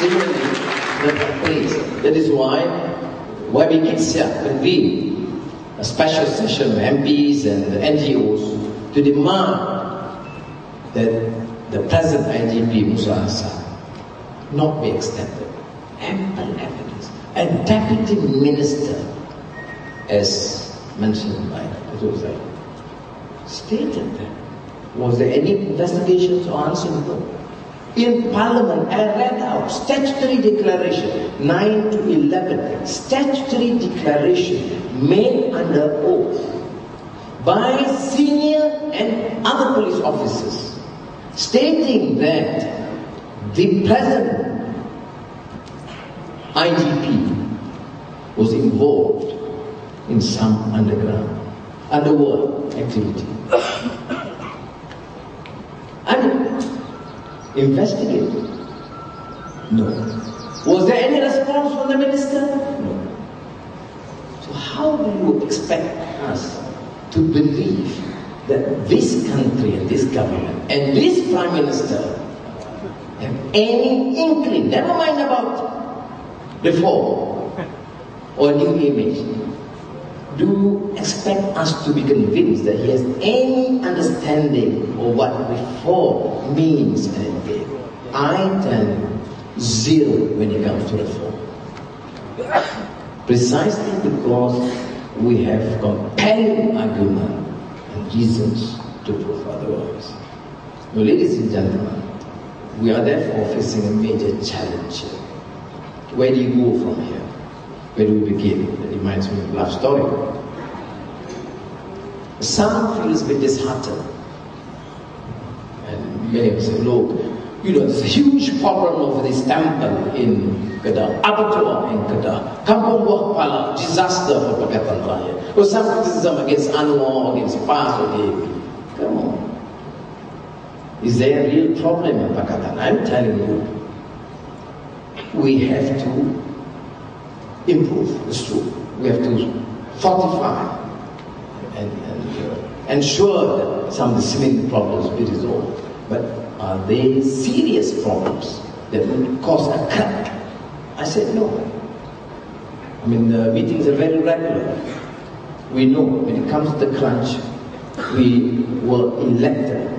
Similarly, the police. That is why we convene a special session of MPs and NGOs to demand that the present IGP Musa Hassan not be extended. Ample evidence. A deputy minister, as mentioned by Jose, stated that. Was there any investigations or answer? No. In Parliament, I read out statutory declaration 9 to 11, statutory declaration made under oath by senior and other police officers, stating that the present IGP was involved in some underworld activity. And investigate? No. Was there any response from the minister? No. So how do you expect us to believe that this country and this government and this Prime Minister have any inkling, never mind about reform or new image? Do you expect us to be convinced that he has any understanding of what reform means and entails? I tell you, zero when it comes to reform. Precisely because we have compelling argument and reasons to prove otherwise. Now, ladies and gentlemen, we are therefore facing a major challenge here. Where do you go from here? Where do we begin? That reminds me of a love story. Some feels a bit disheartened. And many of us say, look, there's a huge problem over this temple in Kedah, Abattoir in Kedah, Kampung Buah Pala, disaster for Pakatan Raya. Or some criticism against Anwar, against PAS or DAP. Come on. Is there a real problem in Pakatan? I'm telling you, we have to improve, it's true. We have to fortify and ensure that some of the seeming problems be resolved. But are they serious problems that would cause a crack? I said no. I mean, the meetings are very regular. We know when it comes to the crunch, we were elected,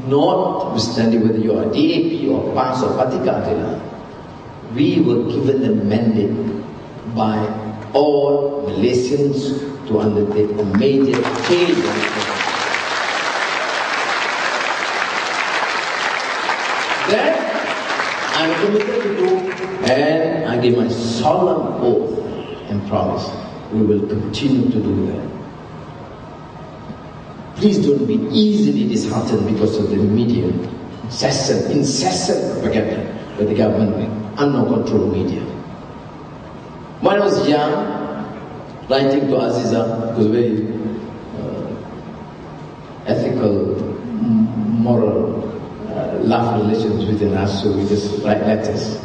notwithstanding whether you are DAP or PAS or Patika Adela, we were given the mandate by all Malaysians to undertake a major change. That I'm committed to do, and I give my solemn oath and promise we will continue to do that. Please don't be easily disheartened because of the media, incessant propaganda by the government, uncontrolled media. When I was young, writing to Aziza, it was very ethical, moral, love relations within us, so we just write letters.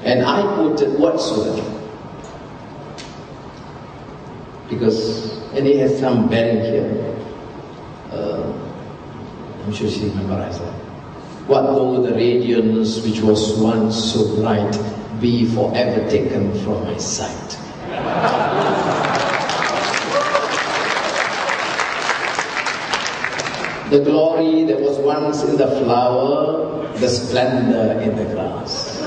And I quoted whatsoever, and it has some bearing here. I'm sure she memorized that. What though the radiance which was once so bright be forever taken from my sight? The glory that was once in the flower, the splendor in the grass.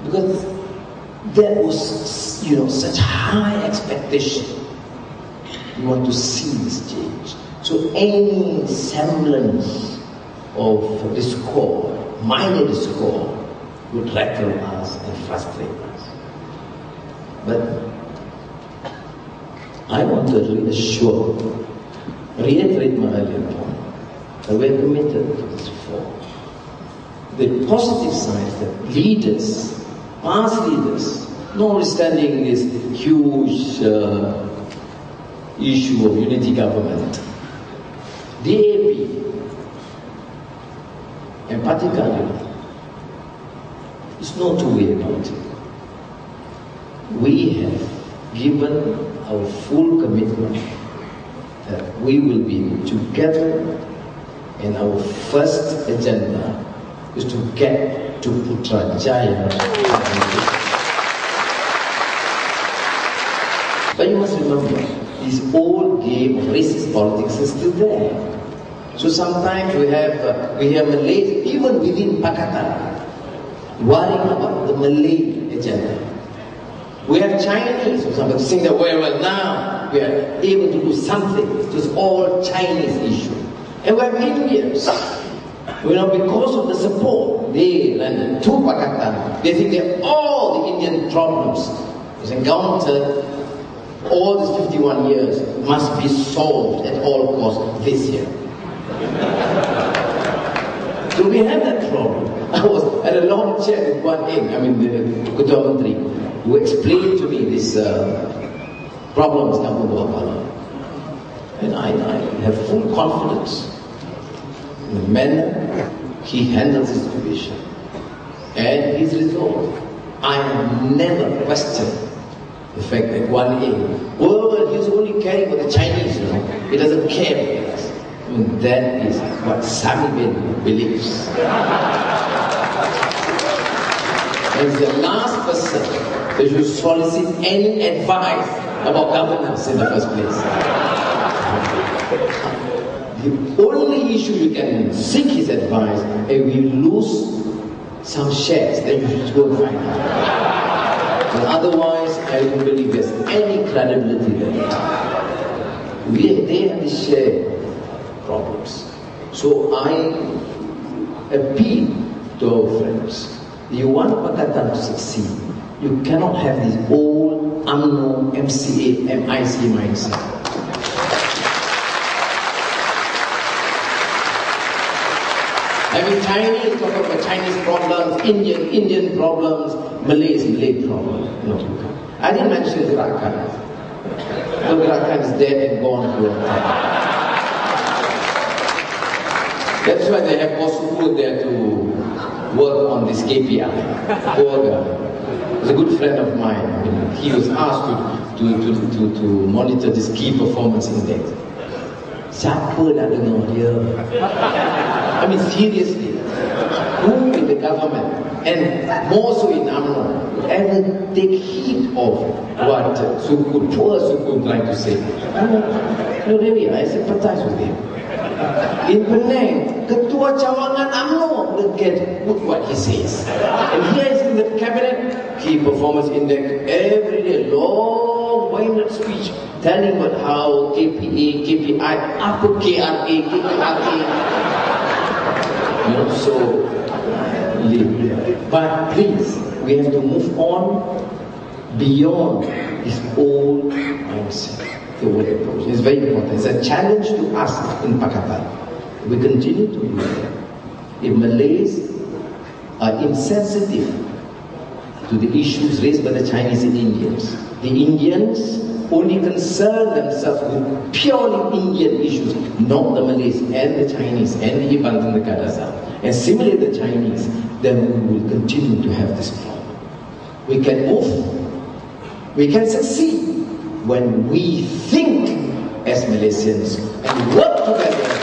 Because there was, such high expectation. You want to see this change. So any semblance of discord, minor discord, would rattle us and frustrate us. But I want to reiterate my earlier point, that we're committed to this reform. The positive side is that leaders, past leaders, notwithstanding this huge issue of unity government, DAP and particularly, it's no two way about it. We have given our full commitment that we will be together, and our first agenda is to get to Putrajaya. But you must remember, this old game of racist politics is still there. So sometimes we have Malays, even within Pakatan, worrying about the Malay agenda. We have Chinese, for example, saying that, well, now we are able to do something. It was all Chinese issue. And we have Indians. Because of the support they lend to Pakatan, they think that all the Indian problems was encountered all these 51 years must be solved at all costs this year. So we have that problem. I was at a long chat with the Ketua Menteri, who explained to me this problems Kampung Bawah Pala. And I have full confidence in the manner he handles the situation and his resolve. I have never questioned the fact that he's only caring for the Chinese, he doesn't care for us. That is what Samibin believes. And he's the last person that should solicit any advice about governance in the first place. The only issue you can seek his advice is we lose some shares, then you should go and find out. And otherwise, I don't believe there's any credibility there. They have these shared problems. So I appeal to our friends. You want Pakatan to succeed, you cannot have this old UMNO, MCA, MIC mindset. Chinese talk about Chinese problems, Indian problems, Malay problems. No, I didn't mention Gerakan. No, Gerakan is dead and gone for a time. That's why they have Kosuku there to work on this KPI. Poor guy. He's a good friend of mine. He was asked to monitor this key performance index. Siapa nak dengar dia? I mean, seriously, who in the government, and more so in UMNO, would ever take heed of what poor Suku trying to say? No, really, I sympathize with him. In Penang, Ketua Cawangan UMNO will get what he says. And here is in the cabinet, key performance index, every day, long-winded speech, telling about how KPA, KPI, apa KRA, KRA. So, but please, we have to move on beyond this old mindset. The way approach is very important. It's a challenge to us in Pakatan. We continue to do that. If Malays are insensitive to the issues raised by the Chinese and Indians, the Indians only concern themselves with purely Indian issues, not the Malays and the Chinese and the Iban and the Kadazan. And similarly the Chinese, then we will continue to have this problem. We can move, we can succeed when we think as Malaysians and work together